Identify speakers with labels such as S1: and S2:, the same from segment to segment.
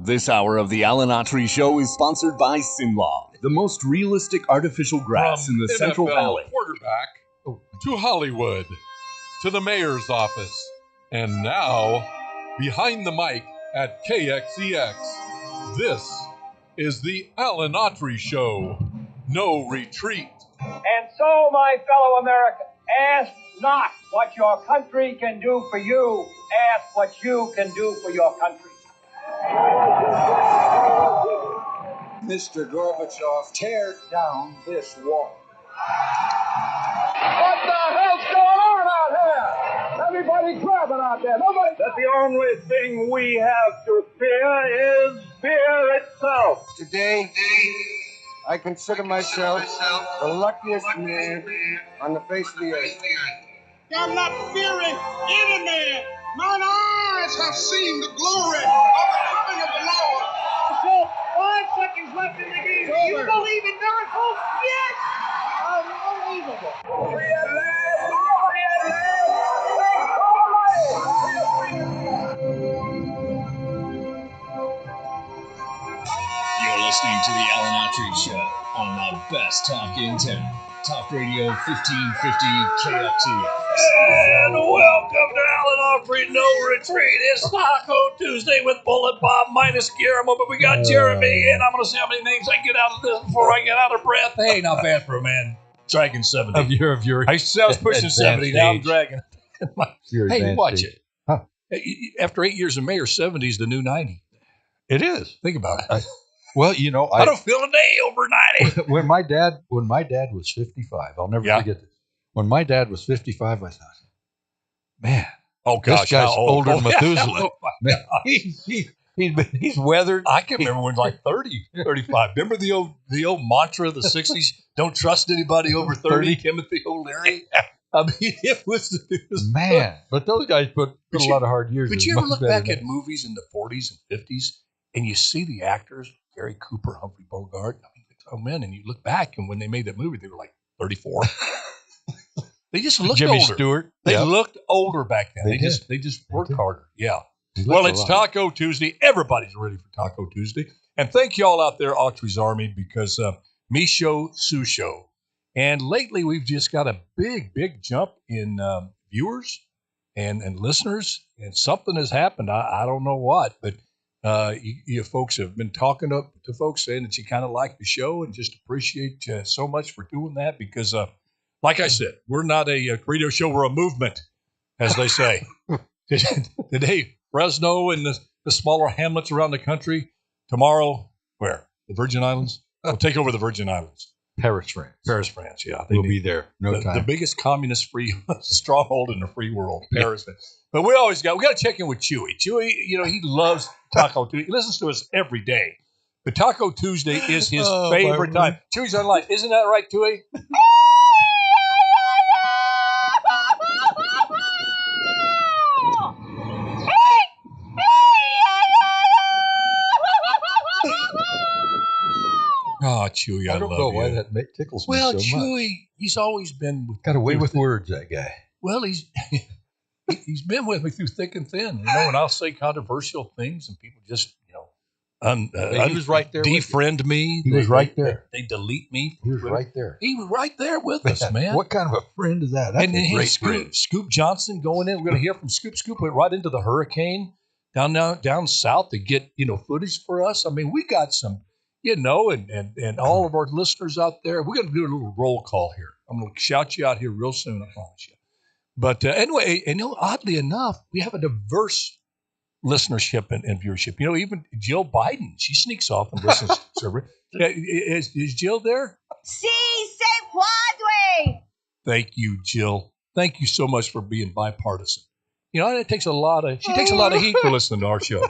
S1: This hour of the Alan Autry Show is sponsored by Sinlaw, the most realistic artificial grass in the
S2: From
S1: Central
S2: NFL
S1: Valley.
S2: quarterback to Hollywood, to the mayor's office, and now behind the mic at KXEX. This is the Alan Autry Show. No retreat.
S3: And so, my fellow Americans, ask not what your country can do for you. Ask what you can do for your country.
S4: Mr. Gorbachev, tear down this wall.
S3: What the hell's going on out here? Everybody clapping out there. Nobody. That the only thing we have to fear is fear itself.
S4: Today, I consider myself the luckiest man on the face of the earth.
S5: I'm not fearing any man. Mine eyes have seen the glory of the coming of the Lord.
S3: So, 5 seconds left in the game. Do you believe in miracles? Yes! Unbelievable. We are live. We are
S1: You're listening to the Alan Autry Show on the best talk in town. Talk Radio 1550 KXEX.
S6: And welcome to Alan Autry No Retreat. It's Taco Tuesday with Bullet Bob minus Guillermo, but we got Jeremy, and I'm going to see how many names I can get out of this before I get out of breath. Hey, not bad for a man. Dragging 70.
S2: Of your
S6: I was pushing 70, now I'm dragging. Hey, watch it.
S2: Huh.
S6: After 8 years of mayor, 70 is the new 90.
S2: It is.
S6: Think about it.
S2: Well, you know,
S6: I don't feel a day over 90.
S2: when my dad was 55, I'll never forget this. When my dad was 55, I thought, man,
S6: Gosh,
S2: this guy's older than Methuselah.
S6: Oh, man,
S2: he's weathered.
S6: I can remember when like 30, 35. Remember the old mantra of the 60s? Don't trust anybody over 30. Timothy O'Leary. I mean, it was
S2: man. But those guys put a lot of hard years.
S6: But you ever look back at movies in the 40s and 50s, and you see the actors, Gary Cooper, Humphrey Bogart, men, and you look back, and when they made that movie, they were like 34. They just looked
S2: Jimmy
S6: older.
S2: Stewart.
S6: They looked older back then. They just worked harder. Yeah. Well, it's Taco Tuesday. Everybody's ready for Taco Tuesday. And thank you all out there, Autry's Army, because Misho Susho. And lately, we've just got a big jump in viewers and listeners. And something has happened. I don't know what, but you folks have been talking to folks saying that you kind of like the show and just appreciate you so much for doing that because, like I said, we're not a radio show. We're a movement, as they say. Today, Fresno and the smaller hamlets around the country. Tomorrow, where? The Virgin Islands? We'll take over the Virgin Islands.
S2: Paris, France.
S6: Yeah.
S2: We'll be there. Time.
S6: The biggest communist-free stronghold in the free world, Paris. But we got to check in with Chewy. Chewy, he loves Taco Tuesday. He listens to us every day. But Taco Tuesday is his favorite time. Chewy's online. Isn't that right, Chewy? Oh, Chewy, I don't know
S2: why that tickles me so much.
S6: Well, Chewy, he's always been
S2: got away with words, that guy.
S6: Well, he's been with me through thick and thin, and I'll say controversial things, and people just,
S2: he was right there.
S6: Defriend me.
S2: He was right there.
S6: They delete me.
S2: He was right there.
S6: He was right there with us, man.
S2: What kind of a friend is that? That's
S6: and
S2: a great
S6: friend. Scoop Johnson going in. We're going to hear from Scoop. Scoop went right into the hurricane down south to get footage for us. I mean, we got some. And all of our listeners out there, we're going to do a little roll call here. I'm going to shout you out here real soon, I promise you. But anyway, oddly enough, we have a diverse listenership and viewership. Even Jill Biden, she sneaks off and listens to her. Is Jill there?
S7: Si, se puede.
S6: Thank you, Jill. Thank you so much for being bipartisan. It takes a lot of heat for listening to our show.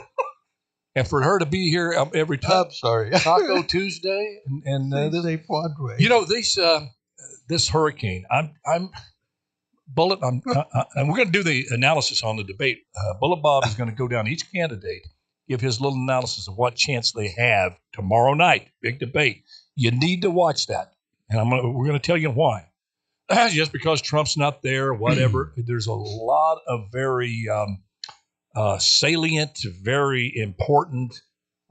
S6: And for her to be here every time,
S2: I'm sorry,
S6: Taco Tuesday, and this hurricane, I'm Bullet. And we're going to do the analysis on the debate. Bullet Bob is going to go down each candidate, give his little analysis of what chance they have tomorrow night. Big debate. You need to watch that, and we're going to tell you why. Just because Trump's not there, whatever. There's a lot of very salient, very important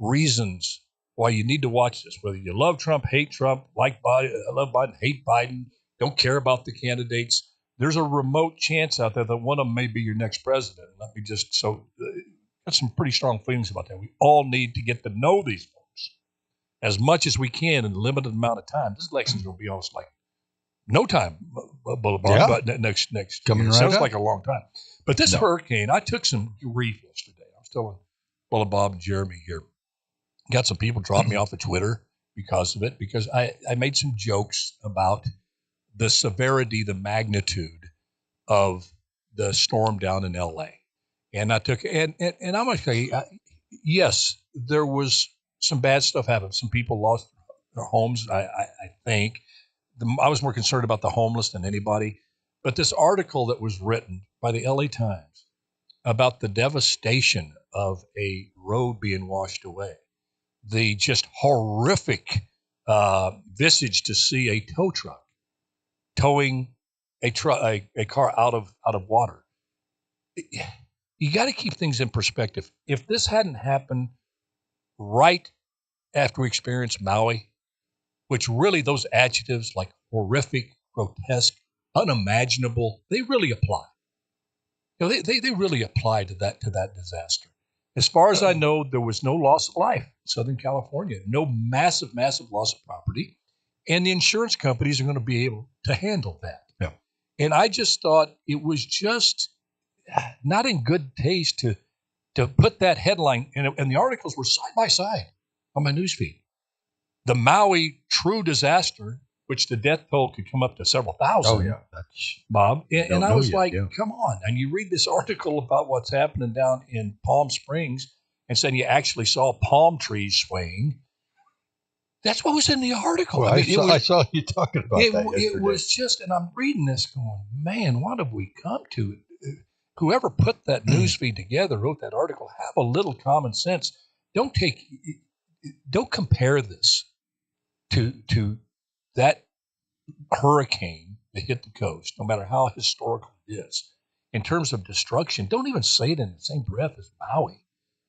S6: reasons why you need to watch this. Whether you love Trump, hate Trump, like Biden, love Biden, hate Biden, don't care about the candidates. There's a remote chance out there that one of them may be your next president. Let me just got some pretty strong feelings about that. We all need to get to know these folks as much as we can in a limited amount of time. This election's going to be almost like no time, Boulevard, but next
S8: coming
S6: year.
S8: Right
S6: Sounds
S8: up.
S6: like a long time. But this hurricane, I took some grief yesterday. I was telling Bob and Jeremy here. Got some people drop me off of Twitter because of it, because I made some jokes about the severity, the magnitude of the storm down in L.A. And I took and I'm going to tell you, yes, there was some bad stuff happened. Some people lost their homes. I think I was more concerned about the homeless than anybody. But this article that was written by the L.A. Times about the devastation of a road being washed away, the just horrific visage to see a tow truck towing a car out of water. You got to keep things in perspective. If this hadn't happened right after we experienced Maui, which really those adjectives like horrific, grotesque, unimaginable, they really apply. You know, they really apply to that disaster. As far as I know, there was no loss of life in Southern California, no massive loss of property, and the insurance companies are going to be able to handle that.
S8: Yeah.
S6: And I just thought it was just not in good taste to put that headline, and the articles were side by side on my newsfeed. The Maui true disaster, which the death toll could come up to several thousand.
S8: Oh, yeah. That's,
S6: Bob. And I was like,
S8: yeah.
S6: come on. And you read this article about what's happening down in Palm Springs and saying you actually saw palm trees swaying. That's what was in the article.
S8: Well, I saw you talking about that yesterday.
S6: It was just, and I'm reading this going, man, what have we come to? Whoever put that newsfeed together, wrote that article, have a little common sense. Don't compare this to that hurricane that hit the coast, no matter how historical it is. In terms of destruction, don't even say it in the same breath as Maui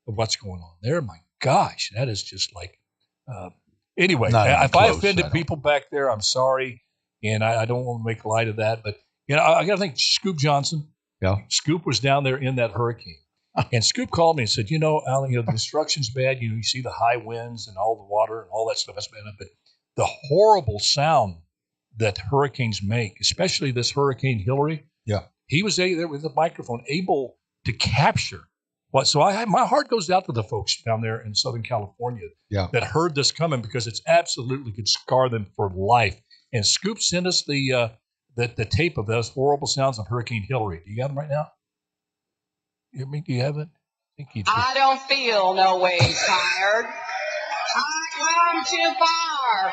S6: of what's going on there. My gosh, that is just like, anyway, if I offended people back there, I'm sorry. And I don't want to make light of that. But, you know, I got to thank Scoop Johnson.
S8: Yeah. Scoop
S6: was down there in that hurricane. And Scoop called me and said, you know, Alan, you know, the destruction's bad. You know, you see the high winds and all the water and all that stuff. That's bad. But the horrible sound that hurricanes make, especially this Hurricane Hillary.
S8: Yeah.
S6: He was there with a microphone able to capture what. So my heart goes out to the folks down there in Southern California that heard this coming, because it's absolutely could scar them for life. And Scoop sent us the tape of those horrible sounds of Hurricane Hillary. Do you got them right now? Do you have it? I think you do.
S9: I don't feel no way tired. I come too far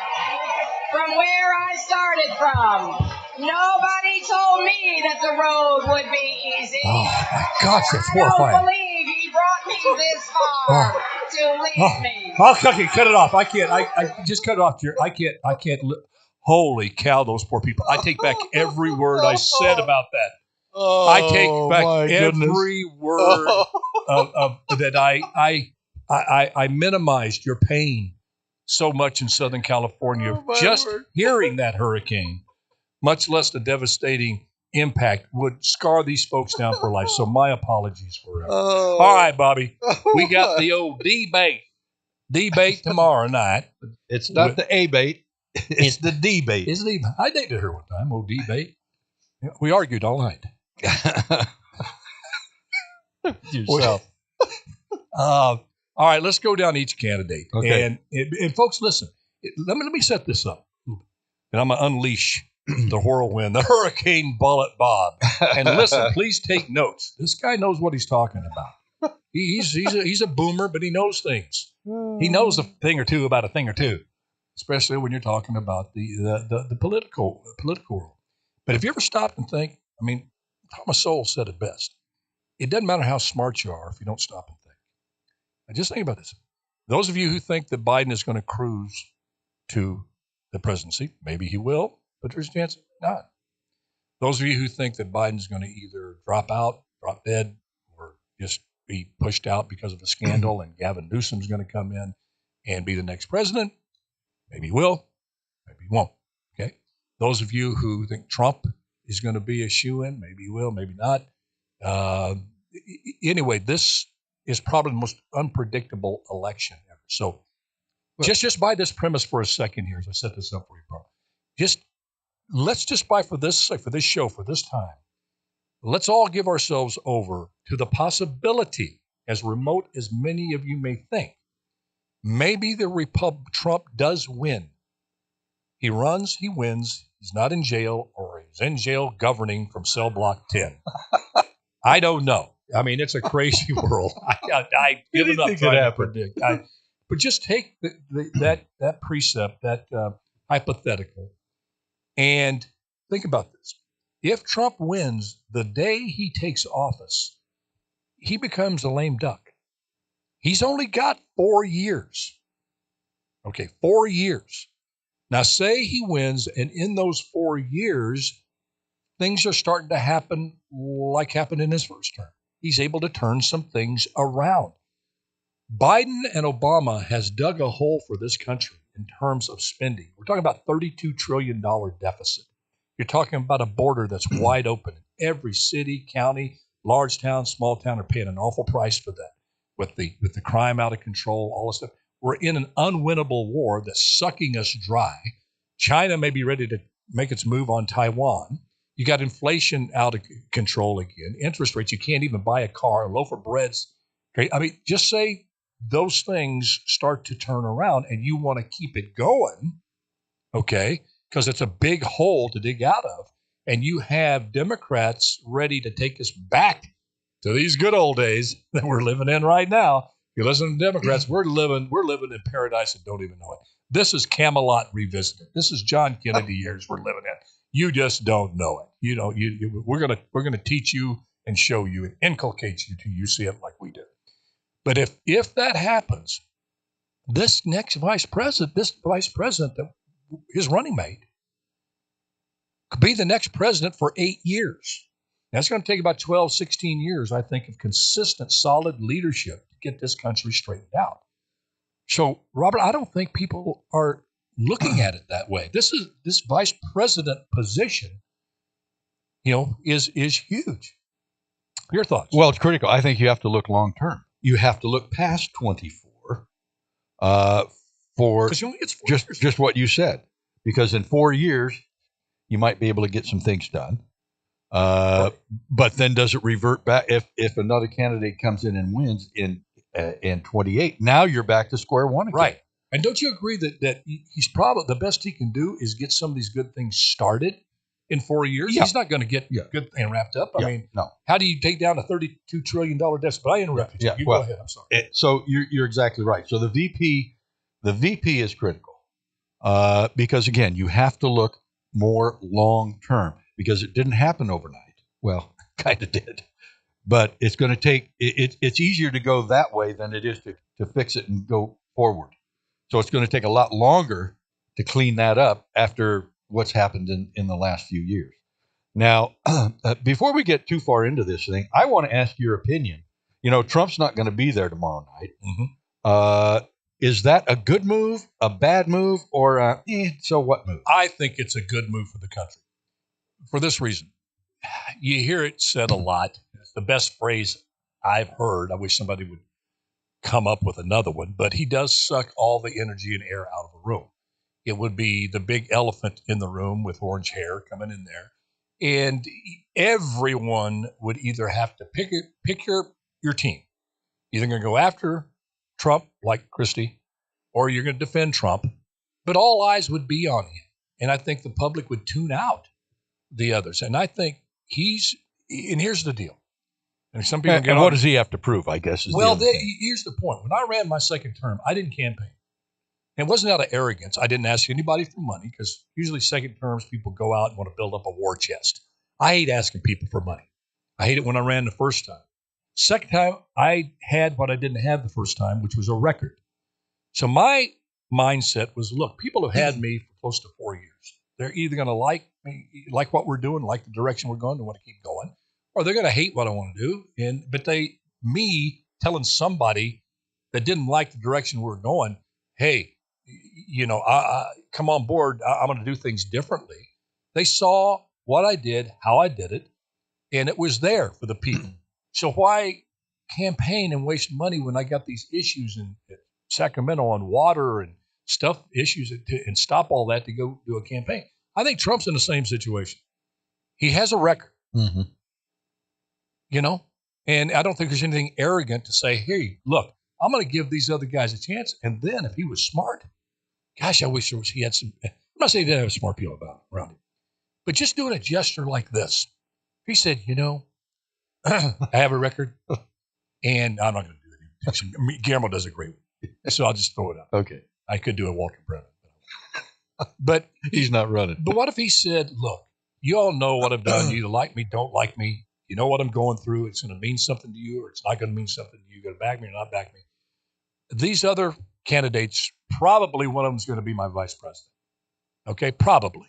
S9: from where I started from. Nobody told me that the road would be easy.
S6: Oh, my gosh, that's horrifying.
S9: I don't believe he brought me this far to leave me.
S6: Okay, cut it off. I can't. I just cut it off, Jerry. I can't. Holy cow, those poor people. I take back every word I said about that. I take back every word of that. I minimized your pain so much in Southern California. Hearing that hurricane, much less the devastating impact, would scar these folks down for life. So my apologies forever. All right, Bobby. We got the old debate tomorrow night.
S8: It's not the A-bait. It's the debate.
S6: It's the. I dated her one time. Old debate. We argued all night.
S8: Yourself.
S6: All right, let's go down each candidate.
S8: Okay.
S6: And folks, listen. Let me set this up, and I'm gonna unleash the whirlwind, the hurricane bullet Bob. And listen, please take notes. This guy knows what he's talking about. He's a boomer, but he knows things. He knows a thing or two about a thing or two, especially when you're talking about the political world. But if you ever stop and think, I mean, Thomas Sowell said it best. It doesn't matter how smart you are if you don't stop and think. Now, just think about this. Those of you who think that Biden is going to cruise to the presidency, maybe he will, but there's a chance not. Those of you who think that Biden's going to either drop out, drop dead, or just be pushed out because of a scandal and Gavin Newsom's going to come in and be the next president. Maybe he will, maybe he won't. Okay. Those of you who think Trump is going to be a shoo-in, maybe he will, maybe not. Anyway, this is probably the most unpredictable election ever. So just buy this premise for a second here as I set this up for you, Paul. Let's just buy for this show, for this time. Let's all give ourselves over to the possibility, as remote as many of you may think, maybe Trump does win. He runs, he wins, he's not in jail, or he's in jail governing from cell block 10. I don't know. I mean, it's a crazy world. I give it up trying to predict. But just take that precept, that hypothetical, and think about this. If Trump wins the day he takes office, he becomes a lame duck. He's only got 4 years. Okay, 4 years. Now, say he wins, and in those 4 years, things are starting to happen like happened in his first term. He's able to turn some things around. Biden and Obama has dug a hole for this country in terms of spending. We're talking about $32 trillion deficit. You're talking about a border that's wide open. Every city, county, large town, small town are paying an awful price for that. With the crime out of control, all this stuff. We're in an unwinnable war that's sucking us dry. China may be ready to make its move on Taiwan. You got inflation out of control again. Interest rates, you can't even buy a car. A loaf of bread's great. I mean, just say those things start to turn around and you want to keep it going, okay, because it's a big hole to dig out of. And you have Democrats ready to take us back to these good old days that we're living in right now. If you listen to Democrats, we're living in paradise and don't even know it. This is Camelot revisited. This is John Kennedy years we're living in. You just don't know it. You know, we're gonna teach you and show you and inculcate you till you see it like we do. But if that happens, this vice president that his running mate could be the next president for 8 years. That's going to take about 12, 16 years, I think, of consistent, solid leadership to get this country straightened out. So, Robert, I don't think people are looking at it that way. This vice president position, is huge. Your thoughts?
S8: Well, it's critical. I think you have to look long term. You have to look past 24 for just what you said. Because in 4 years, you might be able to get some things done. But then does it revert back if another candidate comes in and wins in 28? Now you're back to square one again.
S6: Right. And don't you agree that he's probably the best he can do is get some of these good things started in 4 years? Yeah. He's not going to get good and wrapped up. I mean, no. How do you take down a $32 trillion deficit? But I interrupted you. Go ahead. I'm sorry.
S8: So you're exactly right. So the VP is critical because again, you have to look more long term because it didn't happen overnight. Well, kind of did, but it's going to take. It's easier to go that way than it is to fix it and go forward. So it's going to take a lot longer to clean that up after what's happened in the last few years. Now, before we get too far into this thing, I want to ask your opinion. Trump's not going to be there tomorrow night. Mm-hmm. Is that a good move, a bad move, or a so what move?
S6: I think it's a good move for the country for this reason. You hear it said a lot. It's the best phrase I've heard. I wish somebody would come up with another one, but he does suck all the energy and air out of a room. It would be the big elephant in the room with orange hair coming in there. And everyone would either have to pick your team. You're going to go after Trump, like Christie, or you're going to defend Trump. But all eyes would be on him. And I think the public would tune out the others. And I think and here's the deal. And some people
S8: and what does he have to prove, I guess?
S6: Here's the point. When I ran my second term, I didn't campaign. And it wasn't out of arrogance. I didn't ask anybody for money because usually second terms, people go out and want to build up a war chest. I hate asking people for money. I hate it when I ran the first time. Second time, I had what I didn't have the first time, which was a record. So my mindset was, look, people have had me for close to 4 years. They're either going to like me, like what we're doing, like the direction we're going, they want to keep going, or they're going to hate what I want to do. But they me telling somebody that didn't like the direction we're going, hey, I come on board. I'm going to do things differently. They saw what I did, how I did it, and it was there for the people. So why campaign and waste money when I got these issues in Sacramento on water and stuff issues and stop all that to go do a campaign? I think Trump's in the same situation. He has a record, and I don't think there's anything arrogant to say, hey, look, I'm going to give these other guys a chance. And then if he was smart, gosh, I wish he had some. I'm not saying he didn't have smart people around him, but just doing a gesture like this. He said, I have a record, and I'm not going to do it. Guillermo does a great one, so I'll just throw it out.
S8: Okay.
S6: I could do a Walter Brennan. But
S8: he's not running.
S6: But what if he said, look, you all know what I've done. You either like me, don't like me. You know what I'm going through. It's going to mean something to you, or it's not going to mean something to you. You're going to back me or not back me. These other candidates, probably one of them is going to be my vice president. Okay, probably.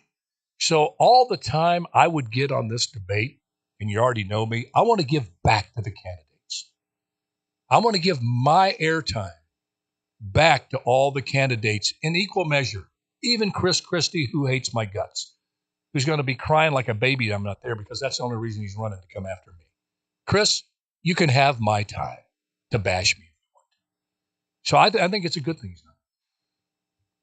S6: So all the time I would get on this debate, and you already know me, I want to give back to the candidates. I want to give my airtime back to all the candidates in equal measure. Even Chris Christie, who hates my guts, who's going to be crying like a baby I'm not there because that's the only reason he's running to come after me. Chris, you can have my time to bash me if you want to. So I think it's a good thing he's not.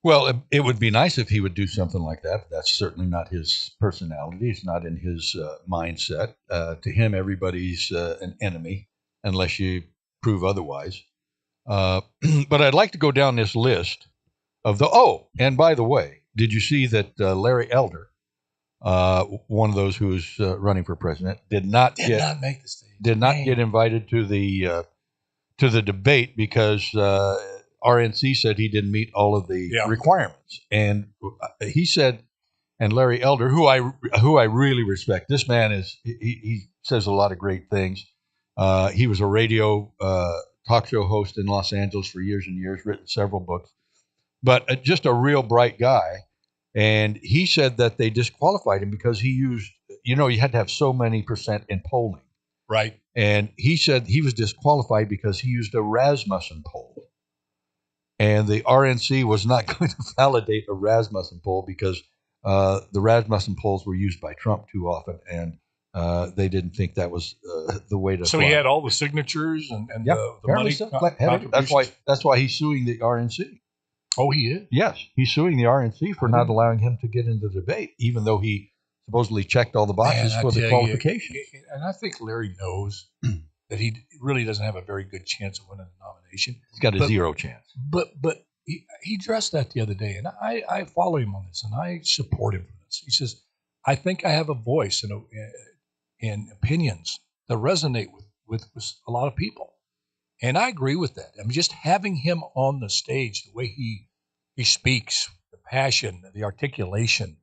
S8: Well, it would be nice if he would do something like that. But that's certainly not his personality. It's not in his mindset. To him, everybody's an enemy unless you prove otherwise. But I'd like to go down this list of and by the way, did you see that Larry Elder, one of those who was running for president, did not
S6: make the stage.
S8: Did not get invited to the debate because RNC said he didn't meet all of the requirements, and he said, and Larry Elder, who I really respect, this man he says a lot of great things. He was a radio talk show host in Los Angeles for years and years, written several books, but just a real bright guy. And he said that they disqualified him because he used, you had to have so many percent in polling.
S6: Right.
S8: And he said he was disqualified because he used a Rasmussen poll. And the RNC was not going to validate a Rasmussen poll because the Rasmussen polls were used by Trump too often. And they didn't think that was the way to.
S6: So he had all the signatures and the money.
S8: So. That's why he's suing the RNC.
S6: Oh, he is?
S8: Yes, he's suing the RNC for not allowing him to get into the debate, even though he supposedly checked all the boxes for the qualifications.
S6: And I think Larry knows that he really doesn't have a very good chance of winning the nomination.
S8: He's got a zero chance.
S6: But he addressed that the other day, and I follow him on this, and I support him for this. He says, I think I have a voice and opinions that resonate with a lot of people. And I agree with that. I mean, just having him on the stage, the way he speaks, the passion, the articulation,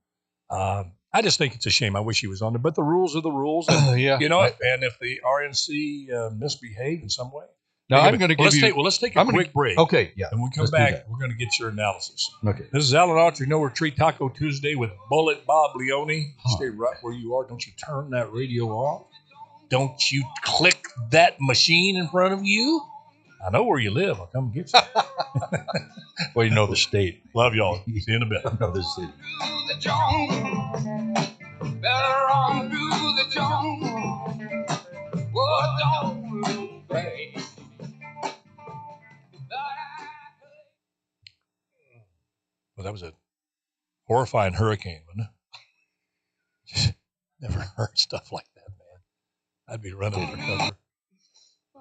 S6: I just think it's a shame. I wish he was on there, but the rules are the rules. And, and if the RNC misbehaved in some way.
S8: Now I'm going to give you.
S6: Let's take a quick break.
S8: Okay, yeah.
S6: And when we come back, we're going to get your analysis.
S8: Okay.
S6: This is Alan Autry, No Retreat Taco Tuesday with Bullet Bob Leone. Stay right where you are. Don't you turn that radio off. Don't you click that machine in front of you. I know where you live. I'll come get you.
S8: Well, you know the state.
S6: Love y'all. See you in a bit.
S8: I know the city.
S5: Better on through the jungle.
S6: Well, that was a horrifying hurricane, wasn't it? Never heard stuff like that, man. I'd be running for cover.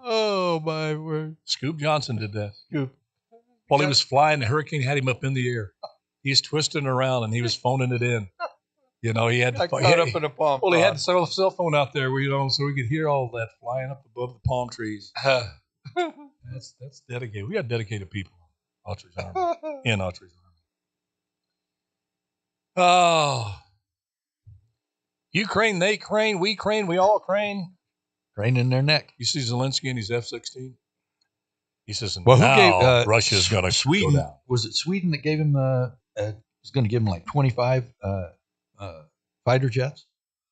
S8: Oh, my word.
S6: Scoop Johnson did that. While he was flying, the hurricane had him up in the air. He's twisting around, and he was phoning it in. He had
S8: caught up in a palm.
S6: Well, he had the cell phone out there, so we could hear all that flying up above the palm trees. That's dedicated. We got dedicated people in Autry's Army. Oh, Ukraine, they crane, we all crane.
S8: Crane in their neck.
S6: You see Zelensky and his F-16? He says,
S8: well, who gave
S6: Russia's going to
S8: Sweden?
S6: Go down.
S8: Was it Sweden that gave him? Was going to give him like 25 fighter jets?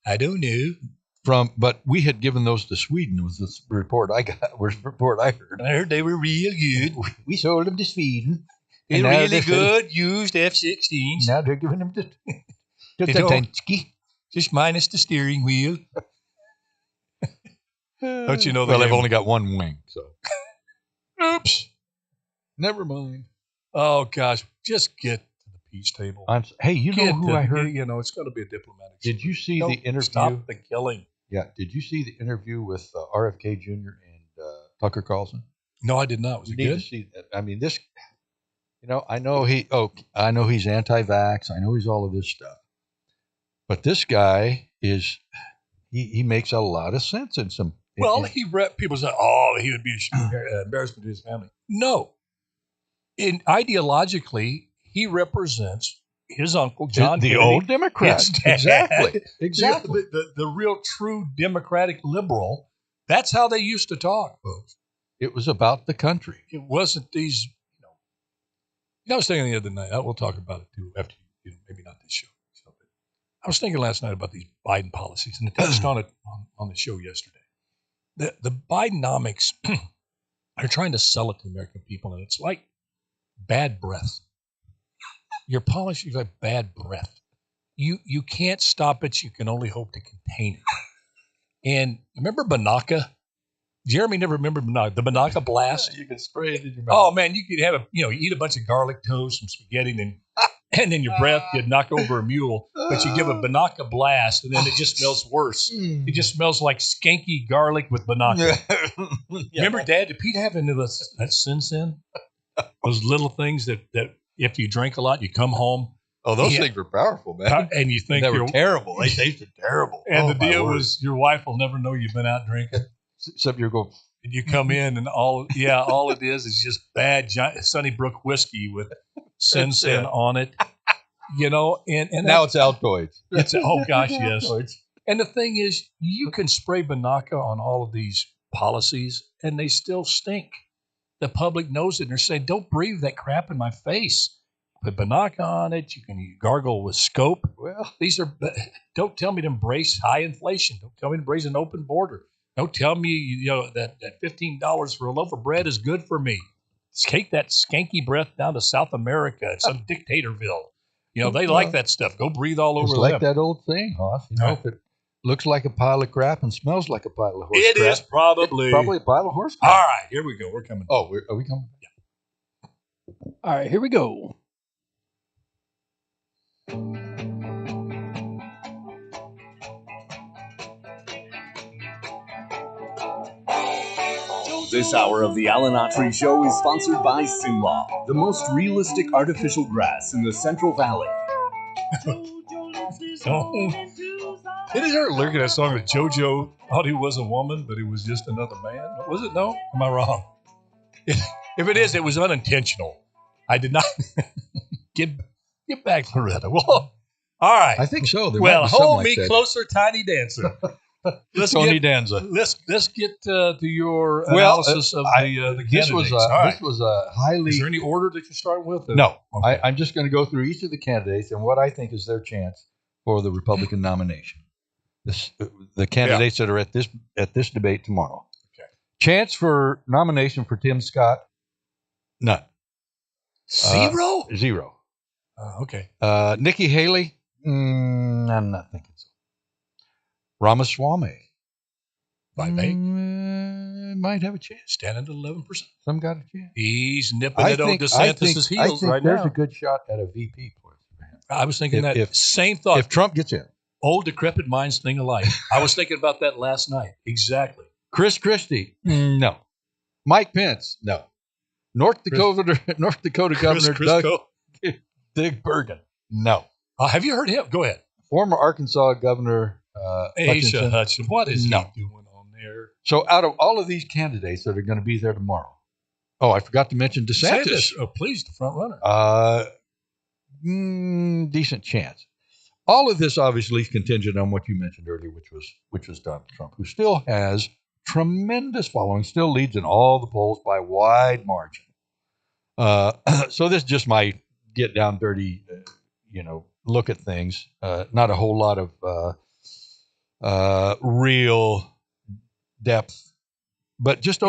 S6: I don't know.
S8: But we had given those to Sweden. Was this report I got? Was the report I heard?
S6: I heard they were real good.
S8: We sold them to Sweden.
S6: They're really good used F-16s.
S8: Now they're giving them to
S6: You know,
S8: Zelensky.
S6: just minus the steering wheel. Don't you know?
S8: Well, they've only got one wing, so.
S6: Oops.
S8: Never mind.
S6: Oh gosh, just get to the peace table.
S8: Hey, you know who I heard?
S6: You know, it's going to be a diplomatic.
S8: Did you see the interview?
S6: Stop the killing.
S8: Yeah. Did you see the interview with RFK Jr. and Tucker Carlson?
S6: No, I did not. Was
S8: You
S6: it
S8: need
S6: good?
S8: to see that. I mean, this. I know he's anti-vax. I know he's all of this stuff. But this guy is. He makes a lot of sense in some.
S6: Well, people say, "Oh, he would be embarrassment to his family." No, ideologically, he represents his uncle John,
S8: the
S6: Kennedy,
S8: old Democrat. Exactly.
S6: The real true Democratic liberal. That's how they used to talk, folks.
S8: It was about the country.
S6: It wasn't these. I was thinking the other night. We'll talk about it too after maybe not this show. I was thinking last night about these Biden policies, and I touched on it on the show yesterday. The Bidenomics are trying to sell it to the American people, and it's like bad breath. Your policies are bad breath. You can't stop it. You can only hope to contain it. And remember Banaka? Jeremy never remembered Banaka. The Banaka blast.
S8: You can spray it in your mouth.
S6: Oh man, you could have eat a bunch of garlic toast, some spaghetti, and then your breath could knock over a mule. But you give a Banaka blast, and then it just smells worse. It just smells like skanky garlic with Banaka. Remember, Dad? Did Pete have any of that sin? Those little things that if you drink a lot, you come home.
S8: Oh, those things were powerful, man.
S6: And you think
S8: they were terrible. They tasted terrible.
S6: And the deal was your wife will never know you've been out drinking.
S8: Except you're going.
S6: And you come in and all it is just bad Sunnybrook whiskey with sin on it. And
S8: now it's Altoids.
S6: Oh gosh, yes. And the thing is, you can spray Banaka on all of these policies and they still stink. The public knows it and they're saying, don't breathe that crap in my face. Put Banaka on it. You can gargle with Scope. Well, don't tell me to embrace high inflation. Don't tell me to embrace an open border. Don't tell me, that $15 for a loaf of bread is good for me. Take that skanky breath down to South America, some dictatorville. They like that stuff. Go breathe all over them.
S8: It's like that old thing, Hoss. If it looks like a pile of crap and smells like a pile of horse crap.
S6: It is probably
S8: a pile of horse crap.
S6: All right, here we go. We're coming.
S8: Oh, are we coming?
S6: Yeah.
S10: All right, here we go.
S1: This hour of the Alan Autry Show is sponsored by Simlaw, the most realistic artificial grass in the Central Valley.
S6: Did you ever look at that song that JoJo thought he was a woman, but he was just another man? Was it? No? Am I wrong? If it is, it was unintentional. I did not. Get back, Loretta. Well, all right.
S8: I think so.
S6: Well, hold me closer, Tiny Dancer.
S8: Tony Danza.
S6: Let's get to your analysis of the candidates.
S8: This was a highly.
S6: Is there any order that you start with?
S8: No,
S6: okay.
S8: I'm just going to go through each of the candidates and what I think is their chance for the Republican nomination. The candidates that are at this debate tomorrow.
S6: Okay.
S8: Chance for nomination for Tim Scott? None.
S6: Zero.
S8: Zero.
S6: Okay.
S8: Nikki Haley? I'm not thinking so. Ramaswamy.
S6: 5'8".
S8: Might have a chance.
S6: Standing at 11%.
S8: Some got a chance.
S6: He's nipping at old DeSantis' heels right
S8: there's
S6: now.
S8: a good shot at a VP for him.
S6: I was thinking same thought.
S8: If Trump gets in.
S6: Old decrepit minds think alike. I was thinking about that last night. Exactly.
S8: Chris Christie? No. Mike Pence? No. North Dakota Governor Doug Bergen? No.
S6: Have you heard him? Go ahead.
S8: Former Arkansas Governor
S6: Asa Hutchinson. What is he doing on there?
S8: So out of all of these candidates that are going to be there tomorrow, I forgot to mention DeSantis.
S6: Oh, please, the front runner.
S8: Decent chance. All of this obviously is contingent on what you mentioned earlier, which was Donald Trump, who still has tremendous following, still leads in all the polls by a wide margin. So this just might get down dirty, look at things. Not a whole lot of real depth, but just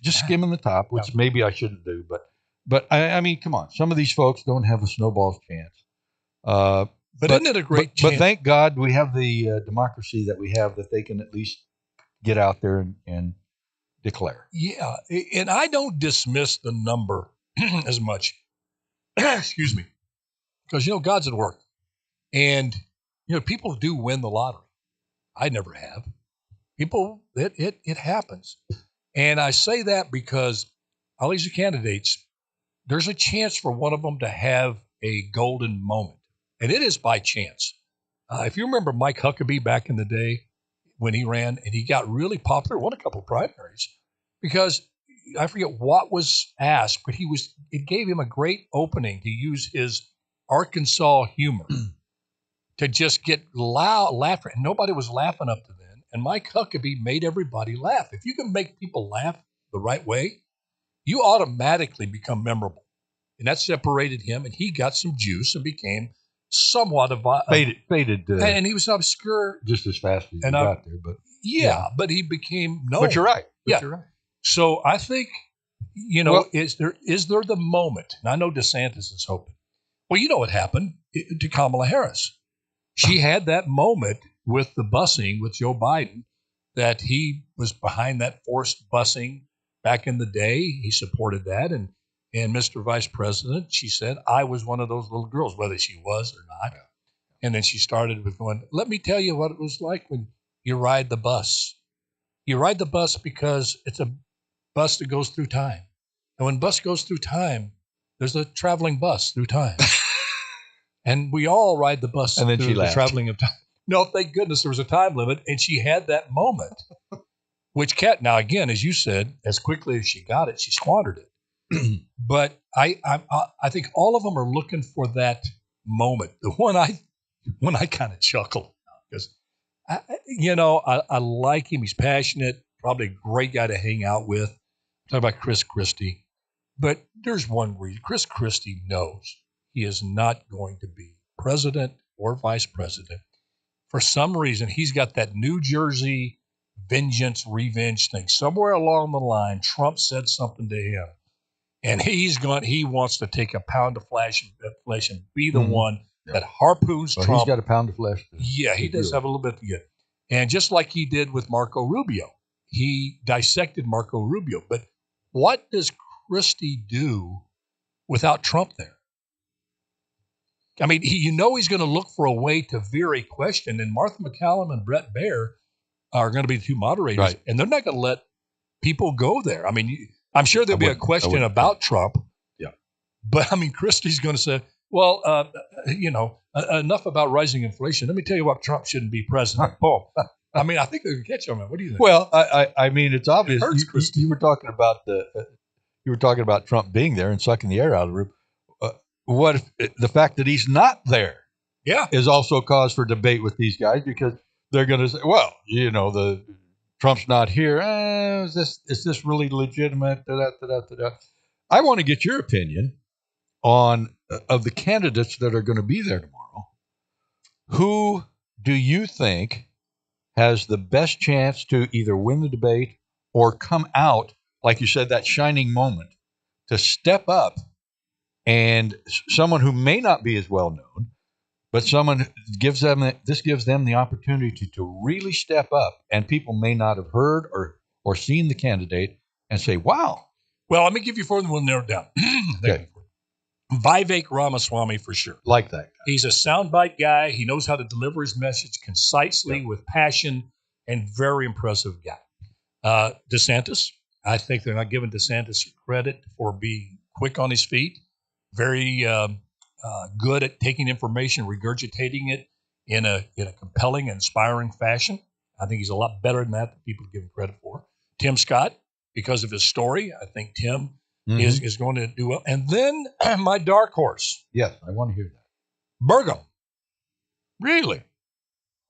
S8: skimming the top, which maybe I shouldn't do. But I mean, come on, some of these folks don't have a snowball's chance.
S6: But isn't it a great chance?
S8: But thank God we have the democracy that we have, that they can at least get out there and declare.
S6: Yeah, and I don't dismiss the number as much. Excuse me. Because, God's at work. And, people do win the lottery. I never have. People, it happens. And I say that because all these candidates, there's a chance for one of them to have a golden moment. And it is by chance. If you remember Mike Huckabee back in the day when he ran, and he got really popular, won a couple of primaries, because I forget what was asked, but it gave him a great opening to use his Arkansas humor to just get laughter. And nobody was laughing up to then. And Mike Huckabee made everybody laugh. If you can make people laugh the right way, you automatically become memorable. And that separated him, and he got some juice and became somewhat of a
S8: faded.
S6: And he was obscure
S8: just as fast as he got there. But
S6: but he became known.
S8: But you're right.
S6: You're right. So I think, is there the moment? And I know DeSantis is hoping. Well, you know what happened to Kamala Harris. She had that moment with the busing with Joe Biden, that he was behind that forced busing back in the day. He supported that. And Mr. Vice President, she said, I was one of those little girls, whether she was or not. And then she started with going, let me tell you what it was like when you ride the bus. You ride the bus because it's a bus that goes through time. And when bus goes through time, there's a traveling bus through time. And we all ride the bus
S8: and then
S6: through the traveling of time. No, thank goodness there was a time limit. And she had that moment, which now again, as you said, as quickly as she got it, she squandered it. But I think all of them are looking for that moment. The one I kind of chuckle because, I like him. He's passionate, probably a great guy to hang out with. Talk about Chris Christie. But there's one reason. Chris Christie knows he is not going to be president or vice president. For some reason, he's got that New Jersey revenge thing. Somewhere along the line, Trump said something to him. And he wants to take a pound of flesh and be the one that harpoons Trump.
S8: He's got a pound of flesh.
S6: Yeah, he does have a little bit to get. And just like he did with Marco Rubio, he dissected Marco Rubio. But what does Christie do without Trump there? I mean, he's going to look for a way to veer a question. And Martha McCallum and Brett Baer are going to be the two moderators.
S8: Right.
S6: And they're not going to let people go there. I mean, I'm sure there'll be a question about Trump.
S8: Yeah.
S6: But, I mean, Christie's going to say, well, enough about rising inflation. Let me tell you what Trump shouldn't be president. Boom. I mean, I think they're going to catch on that. What do you think?
S8: Well, I mean, it's obvious.
S6: Christie.
S8: You were talking about Trump being there and sucking the air out of the room. What if the fact that he's not there is also cause for debate with these guys, because they're going to say, well, the Trump's not here. Is this really legitimate? I want to get your opinion on of the candidates that are going to be there tomorrow. Who do you think has the best chance to either win the debate or come out, like you said, that shining moment, to step up, and someone who may not be as well known, but someone gives them the opportunity to really step up, and people may not have heard or seen the candidate and say, wow.
S6: Well, let me give you four, and we'll narrow it down.
S8: Okay.
S6: Vivek Ramaswamy for sure.
S8: Like that guy.
S6: He's a soundbite guy. He knows how to deliver his message concisely with passion, and very impressive guy. DeSantis, I think they're not giving DeSantis credit for being quick on his feet. Very good at taking information, regurgitating it in a compelling, inspiring fashion. I think he's a lot better than that people give him credit for. Tim Scott, because of his story, I think Tim is going to do well. And then my dark horse.
S8: Yes, I want to hear that.
S6: Burgum.
S8: Really?